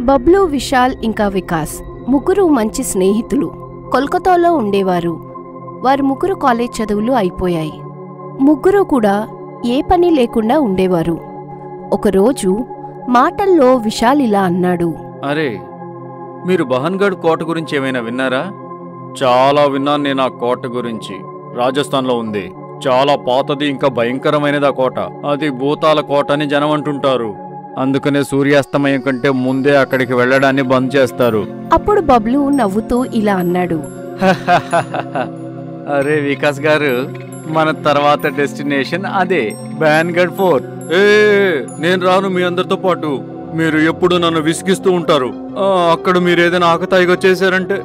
బబ్లు, విశాల్ ఇంకా వికాస్ ముగ్గురు మంచి స్నేహితులు. కోల్కతాలో ఉండేవారు. వారి ముగ్గురు కాలేజ్ చదువులు అయిపోయాయి. ముగ్గురు కూడా ఏ పని లేకుండా ఉండేవారు. ఒకరోజు మాటల్లో విశాల్ ఇలా అన్నాడు. అరే, మీరు బహన్గఢ్ కోట గురించి ఏమైనా విన్నారా? చాలా విన్నాను నేను ఆ కోట గురించి. రాజస్థాన్లో ఉంది. చాలా పాతది, ఇంకా భయంకరమైనది ఆ కోట. అది భూతాల కోట అని జనం అంటుంటారు. అందుకనే సూర్యాస్తమయం కంటే ముందే అక్కడికి వెళ్ళడాన్ని బంద్ చేస్తారు. అప్పుడు బబ్లు నవ్వుతూ ఇలా అన్నాడు. అరే వికాస్ గారు, మన తర్వాత డెస్టినేషన్ అదే, బహన్గఢ్ ఫోర్ట్. నేను రాను మీ అందరితో పాటు. మీరు ఎప్పుడు నన్ను విసిగిస్తూ ఉంటారు. అక్కడ మీరు ఏదైనా ఆకతాయిగా చేశారంటే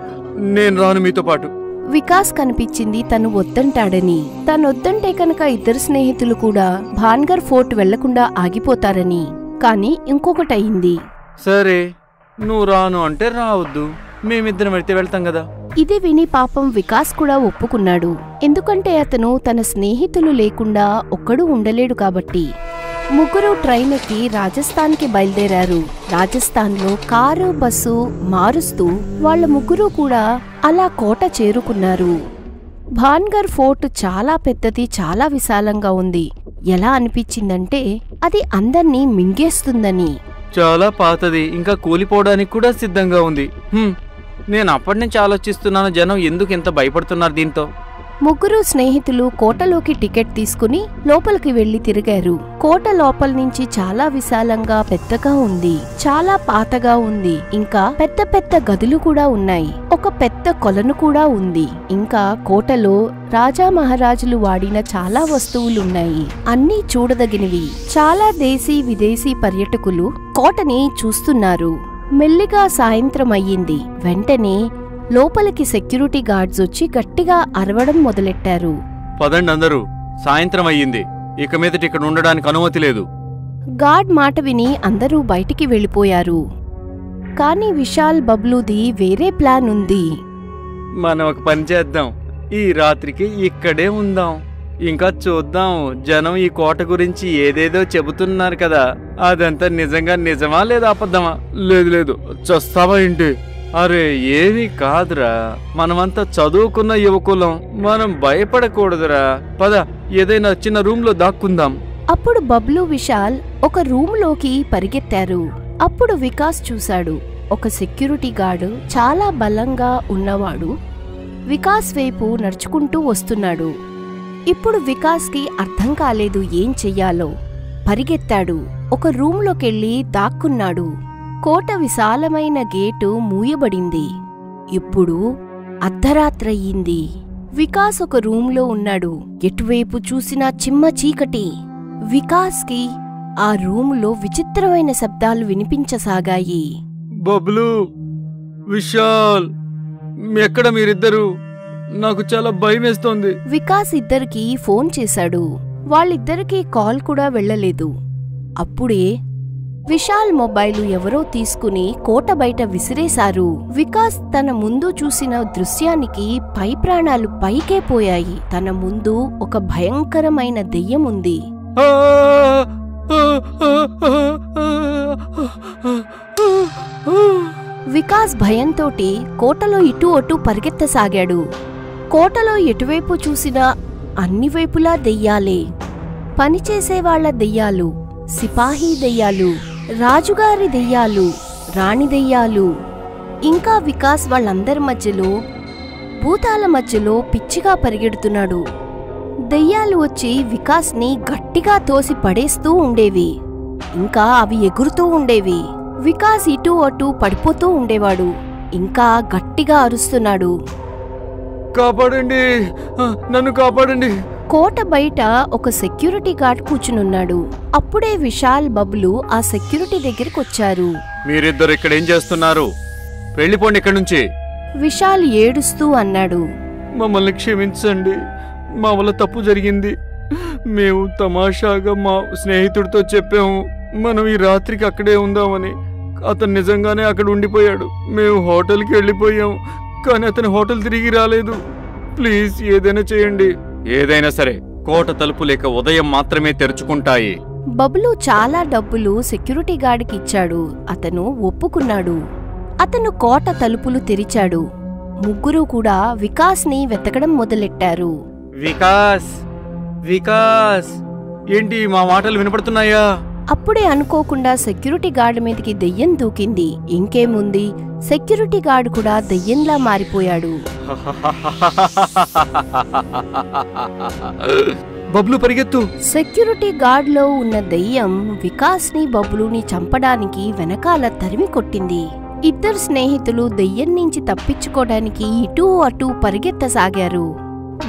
నేను రాను మీతో పాటు. వికాస్ కనిపించింది తను వద్దంటాడని. తనొద్దంటే కనుక ఇద్దరు స్నేహితులు కూడా భాన్గర్ ఫోర్ట్ వెళ్లకుండా ఆగిపోతారని. కాని ఇంకొకటయింది. సరే, నువ్వు రాను అంటే రావద్దు, మేమిద్దరం వెళ్తే వెళ్తాం కదా. ఇది విని పాపం వికాస్ కూడా ఒప్పుకున్నాడు. ఎందుకంటే అతను తన స్నేహితులు లేకుండా ఒక్కడూ ఉండలేడు కాబట్టి. ముగ్గురు ట్రైన్ ఎక్కి రాజస్థాన్కి బయలుదేరారు. రాజస్థాన్లో కారు, బస్సు మారుస్తూ వాళ్ళ ముగ్గురు కూడా అలా కోట చేరుకున్నారు. భాన్గర్ ఫోర్ట్ చాలా పెద్దది, చాలా విశాలంగా ఉంది. ఎలా అనిపించిందంటే అది అందర్నీ మింగేస్తుందని. చాలా పాతది, ఇంకా కూలిపోవడానికి కూడా సిద్ధంగా ఉంది. నేను అప్పటి నుంచి ఆలోచిస్తున్నాను, జనం ఎందుకు ఇంత భయపడుతున్నారు దీంతో. ముగ్గురు స్నేహితులు కోటలోకి టికెట్ తీసుకుని లోపలికి వెళ్లి తిరిగారు. కోట లోపల నుంచి చాలా విశాలంగా పెద్దగా ఉంది. చాలా పాతగా ఉంది. ఇంకా పెద్ద పెద్ద గదులు కూడా ఉన్నాయి. ఒక పెద్ద కొలను కూడా ఉంది. ఇంకా కోటలో రాజా మహారాజులు వాడిన చాలా వస్తువులున్నాయి. అన్నీ చూడదగినవి. చాలా దేశీ విదేశీ పర్యటకులు కోటని చూస్తున్నారు. మెల్లిగా సాయంత్రం అయ్యింది. వెంటనే లోపలికి సెక్యూరిటీ గార్డ్స్ వచ్చి గట్టిగా అరవడం మొదలెట్టారు. పదండి అందరూ, సాయంత్రం అయ్యింది. ఇక మీదటి ఇక్కడ ఉండడానికి అనుమతి లేదు. గార్డ్ మాట విని అందరూ బయటికి వెళ్ళిపోయారు. కానీ విశాల్, బబ్లూది వేరే ప్లాన్ ఉంది. మనం ఒక పని చేద్దాం, ఈ రాత్రికి ఇక్కడే ఉందాం. ఇంకా చూద్దాం, జనం ఈ కోట గురించి ఏదేదో చెబుతున్నారు కదా, అదంతా నిజంగా నిజమా లేదా అబద్ధమా? లేదు లేదు, చస్తావా ఏంటి? అరే ఏమీ కాదురా, మనమంతా చదువుకున్న యువకులం, మనం భయపడకూడదురా. పద, ఏదైనా చిన్న రూమ్ లో దాక్కుందాం. అప్పుడు బబ్లు, విశాల్ ఒక రూమ్లోకి పరిగెత్తారు. అప్పుడు వికాస్ చూశాడు. ఒక సెక్యూరిటీ గార్డు చాలా బలంగా ఉన్నవాడు వికాస్ వైపు నడుచుకుంటూ వస్తున్నాడు. ఇప్పుడు వికాస్కి అర్థం కాలేదు ఏం చెయ్యాలో. పరిగెత్తాడు. ఒక రూమ్లోకెళ్ళి దాక్కున్నాడు. కోట విశాలమైన గేటు మూయబడింది. ఇప్పుడు అర్ధరాత్రయ్యింది. వికాస్ ఒక రూంలో ఉన్నాడు. ఎటువైపు చూసినా చిమ్మ చీకటి. వికాస్కి ఆ రూములో విచిత్రమైన శబ్దాలు వినిపించసాగాయి. బబ్లు, విశాల్, ఎక్కడ మీరిద్దరు? నాకు చాలా భయమేస్తోంది. వికాస్ ఇద్దరికి ఫోన్ చేశాడు. వాళ్ళిద్దరికీ కాల్ కూడా వెళ్లలేదు. అప్పుడే విశాల్ మొబైలు ఎవరో తీసుకుని కోట బయట విసిరేశారు. వికాస్ తన ముందు చూసిన దృశ్యానికి పై ప్రాణాలు పైకే పోయాయి. తన ముందు ఒక భయంకరమైన దెయ్యం ఉంది. వికాస్ భయంతోటి కోటలో ఇటు అటు పరిగెత్తసాగాడు. కోటలో ఎటువైపు చూసినా అన్ని వైపులా దెయ్యాలే. పనిచేసేవాళ్ల దెయ్యాలు, సిపాహీ దెయ్యాలు, రాజుగారి దెయ్యాలు, రాణి దెయ్యాలు. ఇంకా వికాస్ వాళ్ళందరి మధ్యలో, భూతాల మధ్యలో పిచ్చిగా పరిగెడుతున్నాడు. దెయ్యాలు వచ్చి వికాస్ని గట్టిగా తోసి పడేస్తూ ఉండేవి. ఇంకా అవి ఎగురుతూ ఉండేవి. వికాస్ ఇటూ అటూ పడిపోతూ ఉండేవాడు. ఇంకా గట్టిగా అరుస్తున్నాడు, కాపాడండి, నన్ను కాపాడండి. కోట బయట ఒక సెక్యూరిటీ గార్డ్ కూర్చునున్నాడు. అప్పుడే విశాల్, బబ్లు ఆ సెక్యూరిటీ దగ్గరికొచ్చారు. మీరిద్దరు ఇక్కడేం చేస్తున్నారు? వెళ్ళిపోండి ఇక్కడి నుంచి. విశాల్ ఏడుస్తూ అన్నాడు, మమ్మల్ని క్షమించండి, మా వల్ల తప్పు జరిగింది. మేము తమాషాగా మా స్నేహితుడితో చెప్పాము మనం ఈ రాత్రికి అక్కడే ఉందామని. అతను నిజంగానే అక్కడ ఉండిపోయాడు. మేము హోటల్కి వెళ్ళిపోయాం, కానీ అతని హోటల్ తిరిగి రాలేదు. ప్లీజ్ ఏదైనా చేయండి. ఏదైనా సరే, కోట తలుపు లేక ఉదయం మాత్రమే తెరుచుకుంటాయి. బబ్లు చాలా డబ్బులు సెక్యూరిటీ గార్డ్కి ఇచ్చాడు. అతను ఒప్పుకున్నాడు. అతను కోట తలుపులు తెరిచాడు. ముగ్గురూ కూడా వికాస్ని వెతకడం మొదలెట్టారు. వికాస్, వికాస్, ఏంటి మా మాటలు వినపడుతున్నాయా? అప్పుడే అనుకోకుండా సెక్యూరిటీ గార్డ్ మీదకి దెయ్యం దూకింది. ఇంకేముంది, సెక్యూరిటీ గార్డ్ కూడా దెయ్యంలా మారిపోయాడు. బబ్లు పరిగెత్తు! సెక్యూరిటీ గార్డ్ లో ఉన్న దెయ్యం వికాస్ని బబ్లుని చంపడానికి వెనకాల తరిమి కొట్టింది. ఇద్దరు స్నేహితులు దెయ్యం నుంచి తప్పించుకోవడానికి ఇటూ అటూ పరిగెత్తసాగారు.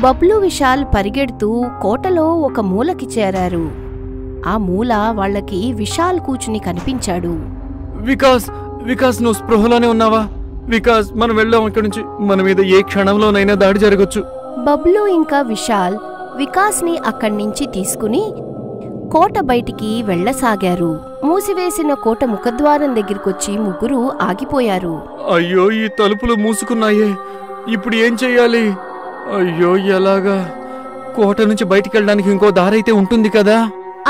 బబ్లు విశాల్ పరిగెడుతూ కోటలో ఒక మూలకి చేరారు. ఆ మూల వాళ్లకి విశాల్ కూచుని కనిపించాడు. వికాస్, వికాస్, నువ్వు స్పృహలోనే ఉన్నావా? వికాస్, మనం వెళ్దాం ఇక్కడి నుంచి. మన మీద ఏ క్షణంలోనైనా దాడి జరగచ్చు. బబ్లు ఇంకా విశాల్ వికాస్ని అక్కడి నుంచి తీసుకుని కోట బయటికి వెళ్లసాగారు. మూసివేసిన కోట ముఖద్వారం దగ్గరికొచ్చి ముగ్గురు ఆగిపోయారు. అయ్యో, ఈ తలుపులు మూసుకున్నాయే, ఇప్పుడు ఏం చెయ్యాలి? అయ్యో, ఎలాగా? కోట నుంచి బయటికి వెళ్ళడానికి ఇంకో దారైతే ఉంటుంది కదా?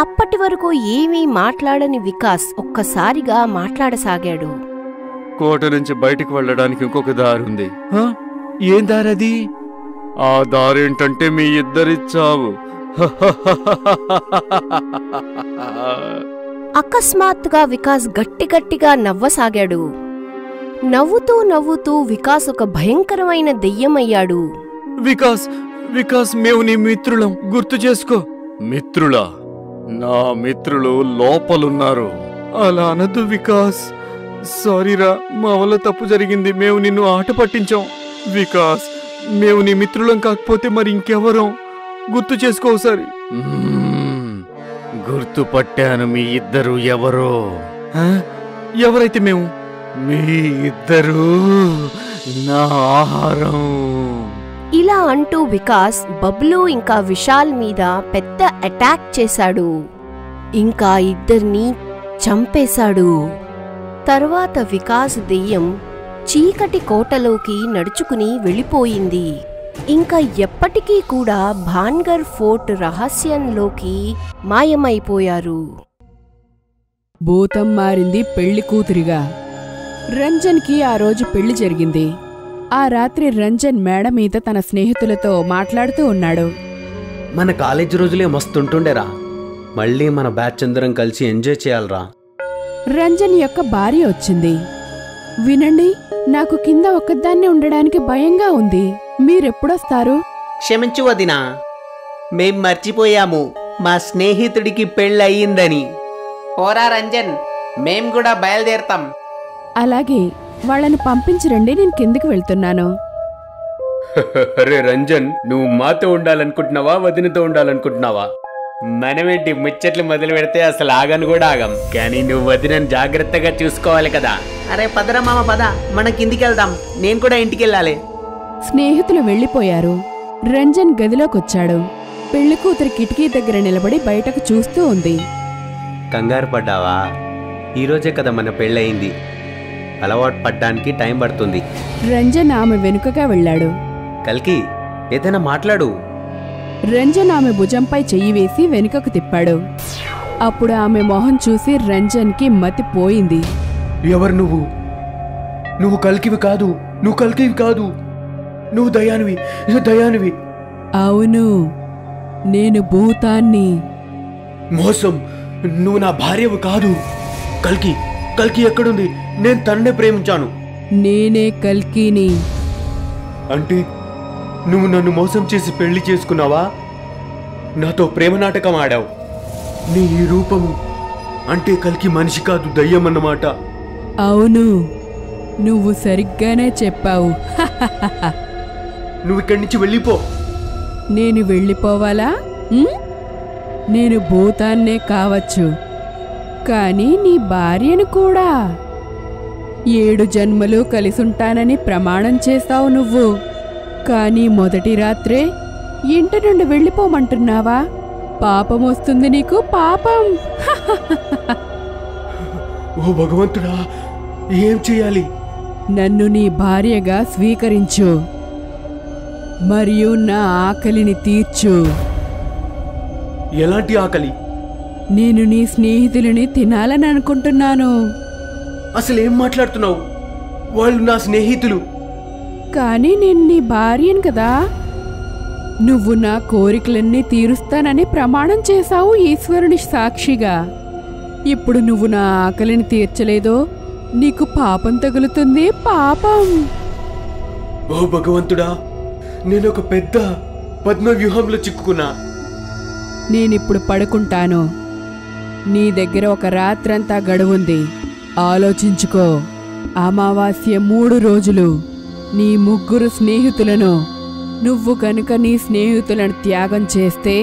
అప్పటి వరకు ఏమీ మాట్లాడని వికాస్ ఒక్కసారిగా మాట్లాడసాగాడు. కోట నుంచి బయటికి వెళ్ళడానికి ఇంకొక దారుంది. ఏం దారది? ఆ దారేంటంటే మీ ఇద్దరి చావు. అకస్మాత్తుగా వికాస్ గట్టిగట్టిగా నవ్వసాగాడు. నవ్వుతూ నవ్వుతూ వికాస్ ఒక భయంకరమైన దెయ్యమయ్యాడు. వికాస్, వికాస్, మేము నీ మిత్రులం, గుర్తు చేసుకో. మిత్రులా? నా మిత్రులు లోపలున్నారు. అలా అనద్దు వికాస్. సారీరా, మా వల్ల తప్పు జరిగింది. మేము నిన్ను ఆట పట్టించాం. వికాస్, మేము నీ మిత్రులం కాకపోతే మరి ఇంకెవరం? గుర్తు చేసుకో ఒకసారి. గుర్తుపట్టాను, మీ ఇద్దరు ఎవరో. ఎవరైతే మేము? మీ ఇద్దరు నా ఆహారం. ఇలా అంటూ వికాస్ బబ్లు ఇంకా విశాల్ మీద పెద్ద అటాక్ చేశాడు. ఇంకా ఇద్దరిని చంపేశాడు. తర్వాత వికాస్ దెయ్యం చీకటి కోటలోకి నడుచుకుని వెళ్ళిపోయింది. ఇంకా ఎప్పటికీ కూడా భాన్గర్ ఫోర్ట్ రహస్యంలోకి మాయమైపోయారు. భూతం మారింది పెళ్లి కూతురిగా. రంజన్కి ఆ రోజు పెళ్లి జరిగింది. ఆ రాత్రి రంజన్ మేడ మీద తన స్నేహితులతో మాట్లాడుతూ ఉన్నాడు. మన కాలేజీ రోజులే మస్తుంటుండేరా. మళ్ళీ మన బ్యాచ్ అందరం కలిసి ఎంజాయ్ చేయాలరా. రంజన్ యొక్క భార్య వచ్చింది. వినండి, నాకు కింద ఒక్కదాన్నే ఉండడానికి భయంగా ఉంది. మీరెప్పుడొస్తారు? క్షమించు వదినా, మేం మర్చిపోయాము మా స్నేహితుడికి పెళ్ళయిందని. పోరా రంజన్, మేం కూడా బయలుదేరతాం. అలాగే, వాళ్ళని పంపించరండి, నేను కిందికి వెళ్తున్నాను. అరే రంజన్, నువ్వు మాతో ఉండాలనుకుంటున్నావా వదినతో ఉండాలనుకుంటున్నావా? మనమేంటి ముచ్చట్లు మొదలు పెడితే అసలు ఆగను కూడా ఆగం. కానీ నువ్వు వదినని జాగ్రత్తగా చూసుకోవాలి కదా. అరే పదరా మామ, పద, మనం కిందికి వెళ్దాం. నేను కూడా ఇంటికి వెళ్ళాలి. స్నేహితులు వెళ్లిపోయారు. రంజన్ గదిలోకొచ్చాడు. పెళ్లికూతురు కిటికీ దగ్గర నిలబడి బయటకు చూస్తూ ఉంది. కంగారు పడ్డావా? ఈరోజే కదా మన పెళ్ళయింది. అలవాటు పడ్డానికి టైం పడుతుంది. రంజన్ ఆమె వెనుకగా వెళ్ళాడు. కల్కి, ఏదైనా మాట్లాడు. రంజన్ ఆమె భుజంపై చెయ్యి వేసి వెనుకకు తిప్పాడు. అప్పుడు ఆమె మొహం చూసి రంజన్కి మతి పోయింది. ఎవరు నువ్వు? నువ్వు కల్కివి కాదు, నువ్వు కల్కివి కాదు, నువ్వు దయానివి, దయానివి. అవును, నేను భూతాన్ని. మోసం, నువ్వు నా భార్యవు కాదు. కల్కి, కల్కి ఎక్కడుంది? నేను తన్నే ప్రేమించాను. నేనే కల్కిని. అంటే నువ్వు నన్ను మోసం చేసి పెళ్లి చేసుకున్నావా? నాతో ప్రేమ నాటకం ఆడావు. నీ ఈ రూపము అంటే కల్కి మనిషి కాదు, దయ్యం అన్నమాట. అవును, నువ్వు సరిగ్గానే చెప్పావు. నువ్వు ఇక్కడి నుంచి వెళ్ళిపో. నేను వెళ్ళిపోవాలా? నేను భూతాన్నే కావచ్చు, కానీ నీ భార్యను కూడా. 7 జన్మలు కలిసుంటానని ప్రమాణం చేస్తావు నువ్వు. కానీ మొదటి రాత్రే ఇంటి నుండి వెళ్ళిపోమంటున్నావా? పాపం వస్తుంది నీకు, పాపం. ఓ భగవంతుడా, ఏం చేయాలి? నన్ను నీ భార్యగా స్వీకరించు, మరియు నా ఆకలిని తీర్చు. ఎలాంటి ఆకలి? నేను నీ స్నేహితులని తినాలని అనుకుంటున్నాను. అసలు ఏం మాట్లాడుతున్నావు? వాళ్ళు నా స్నేహితులు. కానీ నేను నీ భార్యను కదా. నువ్వు నా కోరికలన్నీ తీరుస్తానని ప్రమాణం చేశావు ఈశ్వరుని సాక్షిగా. ఇప్పుడు నువ్వు నా ఆకలిని తీర్చలేదో నీకు పాపం తగులుతుంది. పాపం. ఓ భగవంతుడా, నేనొక పెద్ద పద్మవ్యూహంలో చిక్కుకున్నా. నేనిప్పుడు పడుకుంటాను. నీ దగ్గర ఒక రాత్రంతా గడువుంది. ఆలోచించుకో. అమావాస్య 3 రోజులు. నీ 3 స్నేహితులను నువ్వు కనుక నీ స్నేహితులను త్యాగం చేస్తే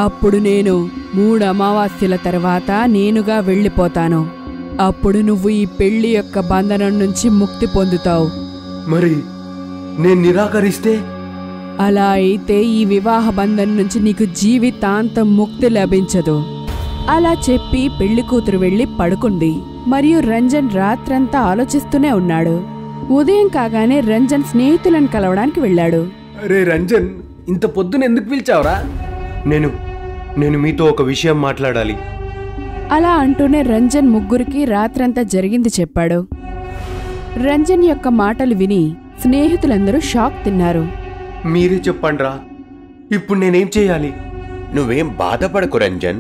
అప్పుడు నేను 3 అమావాస్యల తర్వాత నేనుగా వెళ్ళిపోతాను. అప్పుడు నువ్వు ఈ పెళ్లి యొక్క బంధనం నుంచి ముక్తి పొందుతావు. మరి నేను నిరాకరిస్తే? అలా అయితే ఈ వివాహ బంధం నుంచి నీకు జీవితాంతం ముక్తి లభించదు. అలా చెప్పి పెళ్లి కూతురు వెళ్లి పడుకుంది. మరియు రంజన్ రాత్రంతా ఆలోచిస్తూనే ఉన్నాడు. ఉదయం కాగానే రంజన్ స్నేహితులను కలవడానికి వెళ్ళాడు. అరే రంజన్, ఇంత పొద్దున ఎందుకు పిలిచావురా? నేను మీతో ఒక విషయం మాట్లాడాలి. అలా అంటూనే రంజన్ 3కి రాత్రంతా జరిగింది చెప్పాడు. రంజన్ యొక్క మాటలు విని స్నేహితులందరూ షాక్ తిన్నారు. మీరే చెప్పండ్రా, ఇప్పుడు నేనేం చేయాలి? నువ్వేం బాధపడకు రంజన్.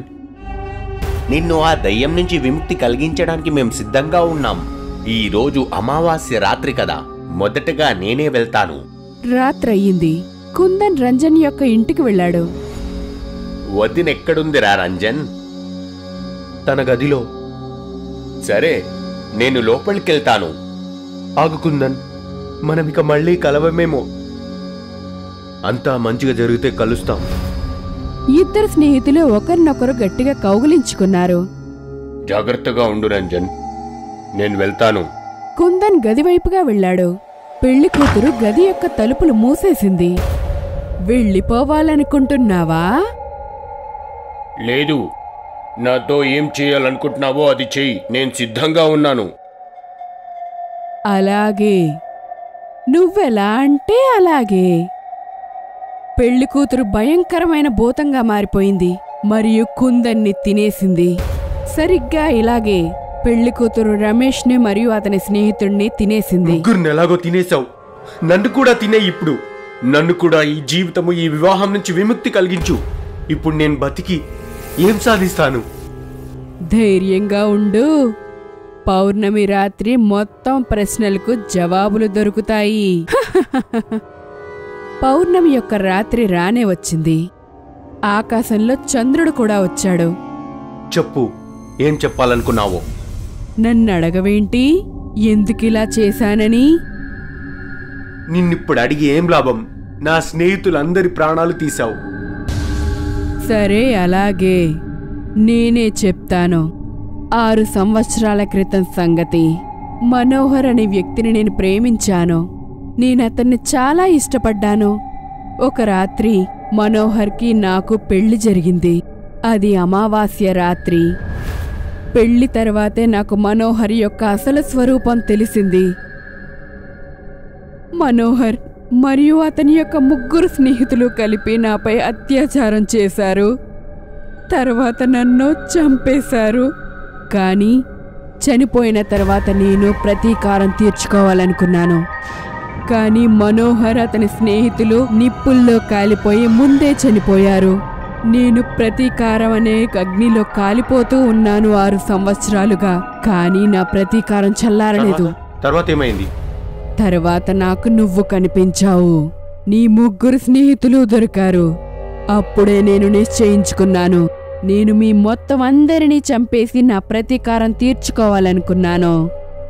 నిన్ను ఆ దయ్యం నుంచి విముక్తి కలిగించడానికి మేం సిద్ధంగా ఉన్నాం. ఈ రోజు అమావాస్య రాత్రి కదా, మొదటగా నేనే వెళ్తాను. రాత్రయ్యింది. కుందన్ రంజన్ యొక్క ఇంటికి వెళ్ళాడు. వదినెక్కడుందిరా రంజన్? తన గదిలో. సరే, నేను లోపలికెళ్తాను. ఆగు కుందన్, మనమిక మళ్ళీ కలవమేమో. అంతా మంచిగా జరిగితే కలుస్తాం. ఇద్దరు స్నేహితులు ఒకరినొకరు గట్టిగా కౌగిలించుకున్నారు. జాగ్రత్తగా ఉండు రంజన్, నేను వెళ్తాను. కుందన్ గదివైపుగా వెళ్ళాడు. పెళ్లి కూతురు గది యొక్క తలుపులు మూసేసింది. వెళ్ళిపోవాలనుకుంటున్నావా? లేదు, నాతో ఏం చేయాలనుకుంటున్నావో అది చెయ్యి, నేను సిద్ధంగా ఉన్నాను. అలాగే, నువ్వెలా అంటే అలాగే. పెళ్లి కూతురు భయంకరమైన భూతంగా మారిపోయింది మరియు కుందన్ని తినేసింది. సరిగ్గా ఇలాగే పెళ్లి కూతురు రమేష్ని మరియు అతని స్నేహితుడిని తినేసింది. ముగ్గురిని ఎలాగో తినేశావు, నన్ను కూడా తినే. ఇప్పుడు నన్ను కూడా ఈ జీవితము, ఈ వివాహం నుంచి విముక్తి కలిగించు. ఇప్పుడు నేను బతికి ఏం సాధిస్తాను? ధైర్యంగా ఉండు. పౌర్ణమి రాత్రి మొత్తం ప్రశ్నలకు జవాబులు దొరుకుతాయి. పౌర్ణమి యొక్క రాత్రి రానే వచ్చింది. ఆకాశంలో చంద్రుడు కూడా వచ్చాడు. చెప్పు, ఏం చెప్పాలనుకున్నావో? నన్నడగవేంటి ఎందుకిలా చేశానని? నిన్నిప్పుడు అడిగి ఏం లాభం? నా స్నేహితులందరి ప్రాణాలు తీశావు. సరే, అలాగే నేనే చెప్తాను. 6 సంవత్సరాల క్రితం సంగతి. మనోహర్ అనే వ్యక్తిని నేను ప్రేమించాను. నేనతన్ని చాలా ఇష్టపడ్డాను. ఒక రాత్రి మనోహర్కి నాకు పెళ్లి జరిగింది. అది అమావాస్య రాత్రి. పెళ్లి తర్వాతే నాకు మనోహర్ యొక్క అసలు స్వరూపం తెలిసింది. మనోహర్ మరియు అతని యొక్క 3 స్నేహితులు కలిపి నాపై అత్యాచారం చేశారు. తర్వాత నన్ను చంపేశారు. కానీ చనిపోయిన తర్వాత నేను ప్రతీకారం తీర్చుకోవాలనుకున్నాను. కానీ మనోహర్ అతని స్నేహితులు నిప్పుల్లో కాలిపోయి ముందే చనిపోయారు. నేను ప్రతీకారం అనే అగ్నిలో కాలిపోతూ ఉన్నాను 6 సంవత్సరాలుగా. కానీ నా ప్రతీకారం చల్లారలేదు. తర్వాత ఏమైంది? తర్వాత నాకు నువ్వు కనిపించావు. నీ 3 స్నేహితులు దొరికారు. అప్పుడే నేను నిశ్చయించుకున్నాను, నేను మీ మొత్తం అందరినీ చంపేసి నా ప్రతీకారం తీర్చుకోవాలనుకున్నాను.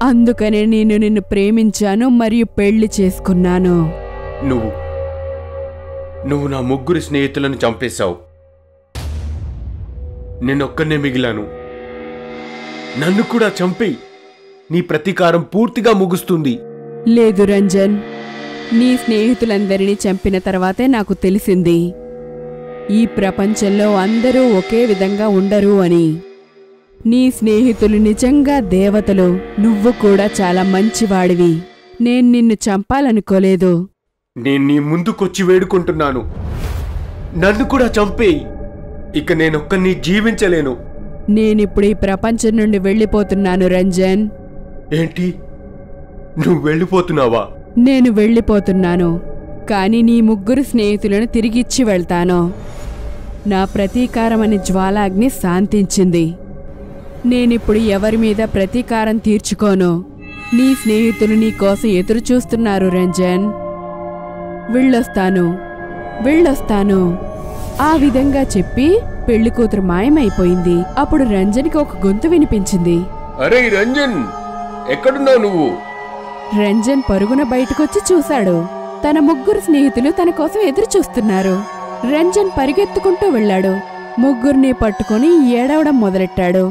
అందుకనే నేను నిన్ను ప్రేమించాను మరియు పెళ్లి చేసుకున్నాను. నువ్వు నా 3 స్నేహితులను చంపేశావు. నేనొక్కనే మిగిలాను. నన్ను కూడా చంపి నీ ప్రతీకారం పూర్తిగా ముగుస్తుంది. లేదు రంజన్, నీ స్నేహితులందరినీ చంపిన తర్వాతే నాకు తెలిసింది ఈ ప్రపంచంలో అందరూ ఒకే విధంగా ఉండరు అని. నీ స్నేహితులు నిజంగా దేవతలు. నువ్వు కూడా చాలా మంచివాడివి. నేను నిన్ను చంపాలనుకోలేదు. నేను నీ ముందుకొచ్చి వేడుకుంటున్నాను, నన్ను కూడా చంపేయి. ఇక నేనొక్కరిని జీవించలేను. నేనిప్పుడు ఈ ప్రపంచం నుండి వెళ్ళిపోతున్నాను రంజన్. ఏంటి, నువ్వు వెళ్ళిపోతున్నావా? నేను వెళ్ళిపోతున్నాను, కానీ నీ ముగ్గురు స్నేహితులను తిరిగిచ్చి వెళ్తాను. నా ప్రతీకారం అనే జ్వాలాగ్ని శాంతించింది. నేనిప్పుడు ఎవరి మీద ప్రతీకారం తీర్చుకోను. నీ స్నేహితులు నీ కోసం ఎదురు చూస్తున్నారు రంజన్. వెళ్ళొస్తాను. ఆ విధంగా చెప్పి పెళ్లికూతురు మాయమైపోయింది. అప్పుడు రంజన్కి ఒక గొంతు వినిపించింది. అరే రంజన్, ఎక్కడున్నావు నువ్వు? రంజన్ పరుగున బయటకొచ్చి చూశాడు. తన ముగ్గురు స్నేహితులు తన కోసం ఎదురు చూస్తున్నారు. రంజన్ పరిగెత్తుకుంటూ వెళ్ళాడు. ముగ్గురిని పట్టుకొని ఏడవడం మొదలెట్టాడు.